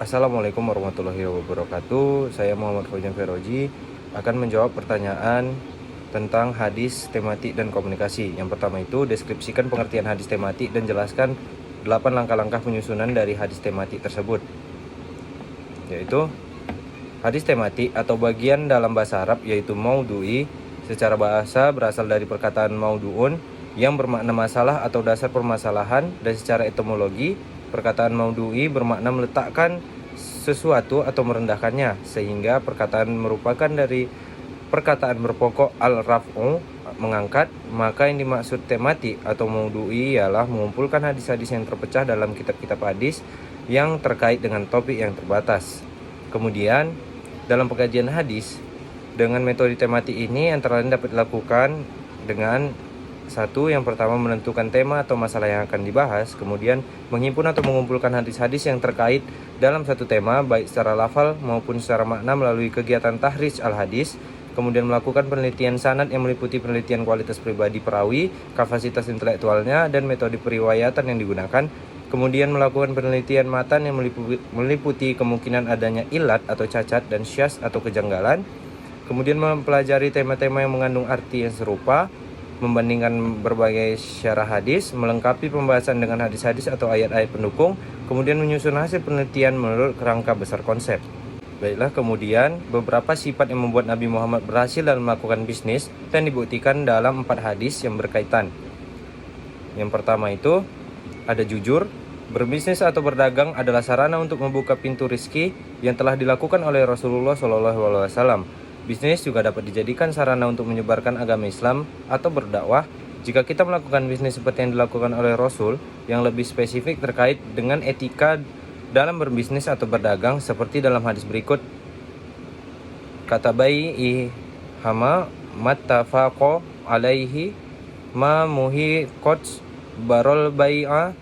Assalamualaikum warahmatullahi wabarakatuh. Saya Muhammad Fauzan Feroji akan menjawab pertanyaan tentang hadis tematik dan komunikasi. Yang pertama itu, deskripsikan pengertian hadis tematik dan jelaskan 8 langkah-langkah penyusunan dari hadis tematik tersebut. Yaitu, hadis tematik atau bagian dalam bahasa Arab yaitu maudhu'i, secara bahasa berasal dari perkataan maudhu'un yang bermakna masalah atau dasar permasalahan, dan secara etimologi perkataan maudhu'i bermakna meletakkan sesuatu atau merendahkannya, sehingga perkataan merupakan dari perkataan berpokok al-raf'u, mengangkat. Maka yang dimaksud tematik atau maudhu'i ialah mengumpulkan hadis-hadis yang terpecah dalam kitab-kitab hadis yang terkait dengan topik yang terbatas. Kemudian dalam pengkajian hadis dengan metode tematik ini antara lain dapat dilakukan dengan satu, yang pertama menentukan tema atau masalah yang akan dibahas, kemudian menghimpun atau mengumpulkan hadis-hadis yang terkait dalam satu tema baik secara lafal maupun secara makna melalui kegiatan tahrij al-hadis, kemudian melakukan penelitian sanad yang meliputi penelitian kualitas pribadi perawi, kapasitas intelektualnya, dan metode periwayatan yang digunakan, kemudian melakukan penelitian matan yang meliputi kemungkinan adanya ilat atau cacat dan syaz atau kejanggalan, kemudian mempelajari tema-tema yang mengandung arti yang serupa, membandingkan berbagai syarah hadis, melengkapi pembahasan dengan hadis-hadis atau ayat-ayat pendukung, kemudian menyusun hasil penelitian menurut kerangka besar konsep. Baiklah, kemudian beberapa sifat yang membuat Nabi Muhammad berhasil dalam melakukan bisnis dan dibuktikan dalam 4 hadis yang berkaitan. Yang pertama itu ada jujur. Berbisnis atau berdagang adalah sarana untuk membuka pintu rizki yang telah dilakukan oleh Rasulullah SAW. Bisnis juga dapat dijadikan sarana untuk menyebarkan agama Islam atau berdakwah. Jika kita melakukan bisnis seperti yang dilakukan oleh Rasul, yang lebih spesifik terkait dengan etika dalam berbisnis atau berdagang, seperti dalam hadis berikut, kata bai'i hama mattafaqo alaihi ma muhi qots barol bai'a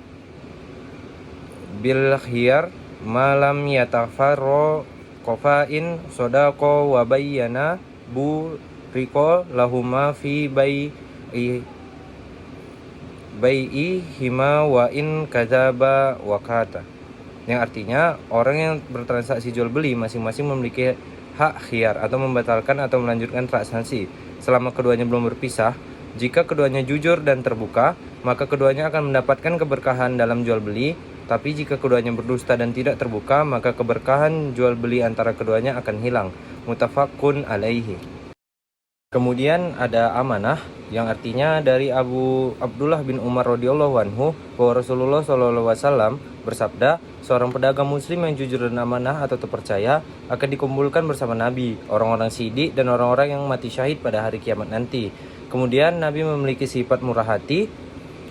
bil khiyar malam yatafarro kofain sodako wabayana bu riko lahuma fi bai'i hima wa in kadzaba wakata. Yang artinya orang yang bertransaksi jual beli masing-masing memiliki hak khiyar atau membatalkan atau melanjutkan transaksi selama keduanya belum berpisah. Jika keduanya jujur dan terbuka, maka keduanya akan mendapatkan keberkahan dalam jual beli. Tapi jika keduanya berdusta dan tidak terbuka, maka keberkahan jual beli antara keduanya akan hilang. Muttafaqun alaihi. Kemudian ada amanah, yang artinya dari Abu Abdullah bin Umar radhiyallahu anhu bahwa Rasulullah SAW bersabda, seorang pedagang muslim yang jujur dan amanah atau terpercaya akan dikumpulkan bersama Nabi, orang-orang sidik, dan orang-orang yang mati syahid pada hari kiamat nanti. Kemudian Nabi memiliki sifat murah hati,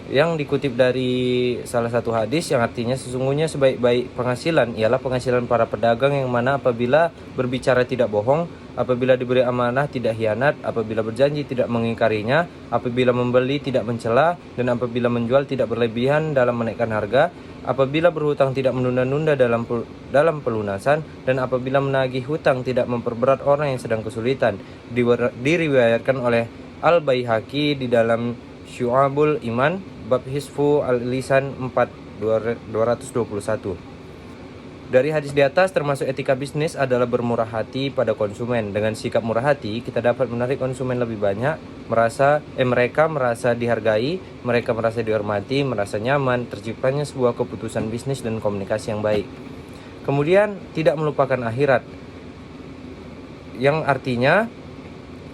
yang dikutip dari salah satu hadis yang artinya sesungguhnya sebaik-baik penghasilan ialah penghasilan para pedagang yang mana apabila berbicara tidak bohong, apabila diberi amanah tidak khianat, apabila berjanji tidak mengingkarinya, apabila membeli tidak mencela, dan apabila menjual tidak berlebihan dalam menaikkan harga, apabila berhutang tidak menunda-nunda dalam pelunasan, dan apabila menagih hutang tidak memperberat orang yang sedang kesulitan. Diriwayatkan oleh Al-Baihaqi di dalam Syu'abul Iman bab Hisfu al-Lisan 4:221. Dari hadis di atas termasuk etika bisnis adalah bermurah hati pada konsumen. Dengan sikap murah hati kita dapat menarik konsumen lebih banyak, mereka merasa dihargai, mereka merasa dihormati, merasa nyaman, terciptanya sebuah keputusan bisnis dan komunikasi yang baik. Kemudian tidak melupakan akhirat, yang artinya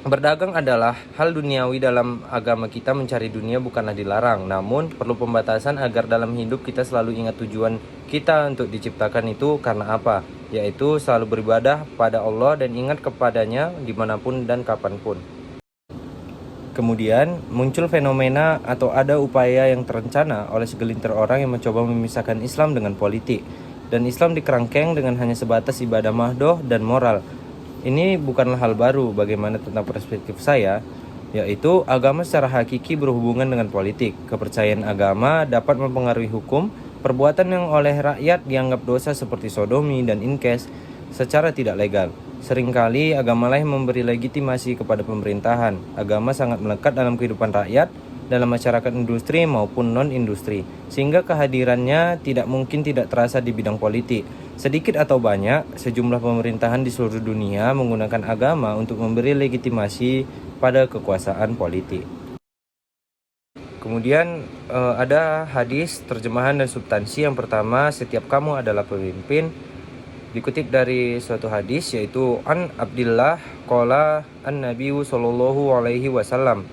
berdagang adalah hal duniawi. Dalam agama kita mencari dunia bukanlah dilarang, namun perlu pembatasan agar dalam hidup kita selalu ingat tujuan kita untuk diciptakan itu karena apa, yaitu selalu beribadah pada Allah dan ingat kepadanya dimanapun dan kapanpun. Kemudian muncul fenomena atau ada upaya yang terencana oleh segelintir orang yang mencoba memisahkan Islam dengan politik, dan Islam dikerangkeng dengan hanya sebatas ibadah mahdoh dan moral. Ini bukanlah hal baru. Bagaimana tentang perspektif saya, yaitu agama secara hakiki berhubungan dengan politik. Kepercayaan agama dapat mempengaruhi hukum. Perbuatan yang oleh rakyat dianggap dosa seperti sodomi dan incest secara tidak legal. Seringkali agama lain memberi legitimasi kepada pemerintahan. Agama sangat melekat dalam kehidupan rakyat. dalam masyarakat industri maupun non-industri, sehingga kehadirannya tidak mungkin tidak terasa di bidang politik. Sedikit atau banyak, sejumlah pemerintahan di seluruh dunia menggunakan agama untuk memberi legitimasi pada kekuasaan politik. Kemudian ada hadis, terjemahan dan substansi. Yang pertama, setiap kamu adalah pemimpin. Dikutip dari suatu hadis yaitu an Abdillah qala an-nabiyyu sallallahu alaihi wasallam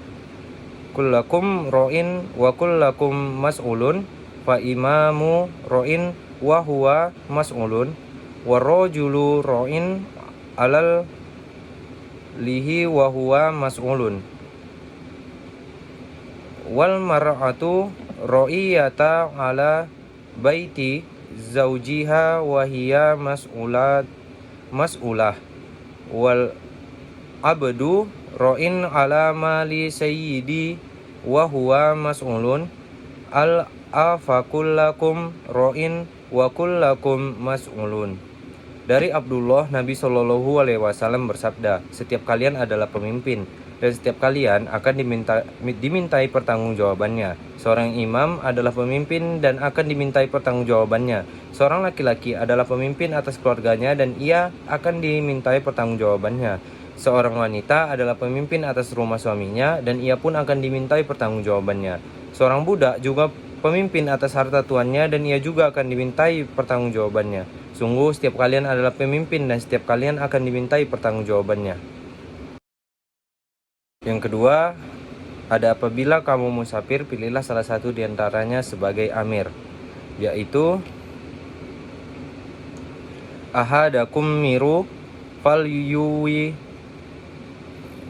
kullakum ra'in wa kullakum mas'ulun fa imamu ra'in wa huwa mas'ulun wa rajulu ra'in alal lihi wa huwa mas'ulun wal mar'atu ra'iyata ala baiti zaujiha wa hiya mas'ulah wal abdu ra'in ala mali sayyidi wa huwa mas'ulun al afakullakum ra'in wa kullakum mas'ulun. Dari Abdullah, Nabi Shallallahu alaihi wasallam bersabda, setiap kalian adalah pemimpin dan setiap kalian akan dimintai pertanggungjawabannya. Seorang imam adalah pemimpin dan akan dimintai pertanggungjawabannya. Seorang laki-laki adalah pemimpin atas keluarganya dan ia akan dimintai pertanggungjawabannya. Seorang wanita adalah pemimpin atas rumah suaminya dan ia pun akan dimintai pertanggungjawabannya. Seorang budak juga pemimpin atas harta tuannya dan ia juga akan dimintai pertanggungjawabannya. Sungguh setiap kalian adalah pemimpin dan setiap kalian akan dimintai pertanggungjawabannya. Yang kedua, ada apabila kamu musafir, pilihlah salah satu di antaranya sebagai amir, yaitu ahadakum miru fal yuwi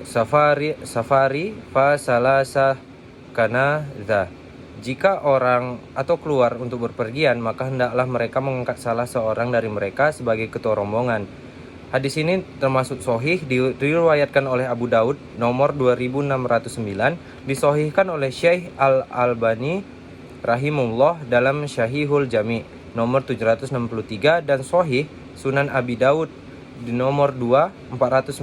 safari fa salasa kana dha. Jika orang atau keluar untuk berpergian, maka hendaklah mereka mengangkat salah seorang dari mereka sebagai ketua rombongan. Hadis ini termasuk sahih, diriwayatkan oleh Abu Daud nomor 2609, disahihkan oleh Syekh Al-Albani rahimullah dalam Syahihul Jami nomor 763 dan sahih Sunan Abi Daud di nomor 495.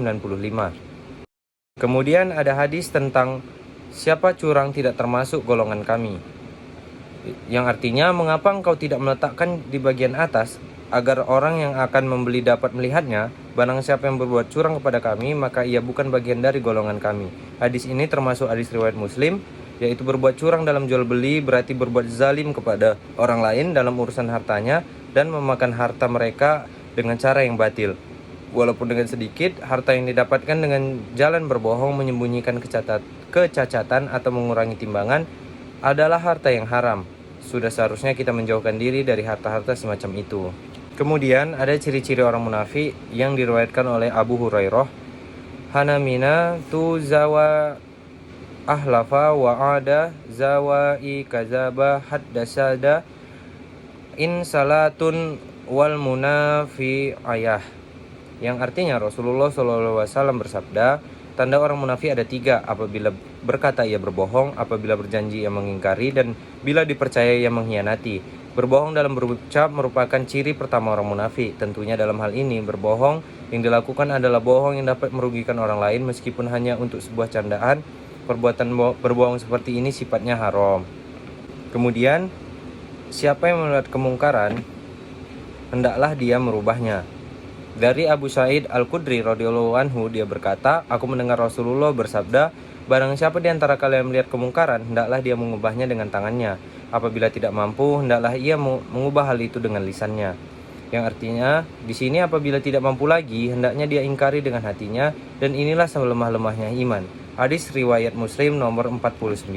Kemudian ada hadis tentang siapa curang tidak termasuk golongan kami, yang artinya mengapa engkau tidak meletakkan di bagian atas agar orang yang akan membeli dapat melihatnya. Barang siapa yang berbuat curang kepada kami, maka ia bukan bagian dari golongan kami. Hadis ini termasuk hadis riwayat Muslim, yaitu berbuat curang dalam jual beli berarti berbuat zalim kepada orang lain dalam urusan hartanya dan memakan harta mereka dengan cara yang batil. Walaupun dengan sedikit, harta yang didapatkan dengan jalan berbohong, menyembunyikan kecacatan atau mengurangi timbangan adalah harta yang haram. Sudah seharusnya kita menjauhkan diri dari harta-harta semacam itu. Kemudian ada ciri-ciri orang munafik yang diriwayatkan oleh Abu Hurairah. Hanamina tu zawa ahlafa wa ada zawai kazaba haddasada in salatun wal munafi ayah. Yang artinya Rasulullah SAW bersabda, tanda orang munafik ada 3, apabila berkata ia berbohong, apabila berjanji ia mengingkari, dan bila dipercaya ia mengkhianati. Berbohong dalam berucap merupakan ciri pertama orang munafik. Tentunya dalam hal ini berbohong yang dilakukan adalah bohong yang dapat merugikan orang lain meskipun hanya untuk sebuah candaan. Perbuatan berbohong seperti ini sifatnya haram. Kemudian siapa yang melihat kemungkaran, hendaklah dia merubahnya. Dari Abu Sa'id Al-Khudri radhiyallahu anhu, dia berkata, aku mendengar Rasulullah bersabda, barang siapa di antara kalian melihat kemungkaran, hendaklah dia mengubahnya dengan tangannya. Apabila tidak mampu, hendaklah ia mengubah hal itu dengan lisannya. Yang artinya, di sini apabila tidak mampu lagi, hendaknya dia ingkari dengan hatinya, dan inilah selemah-lemahnya iman. Hadis riwayat Muslim nomor 49.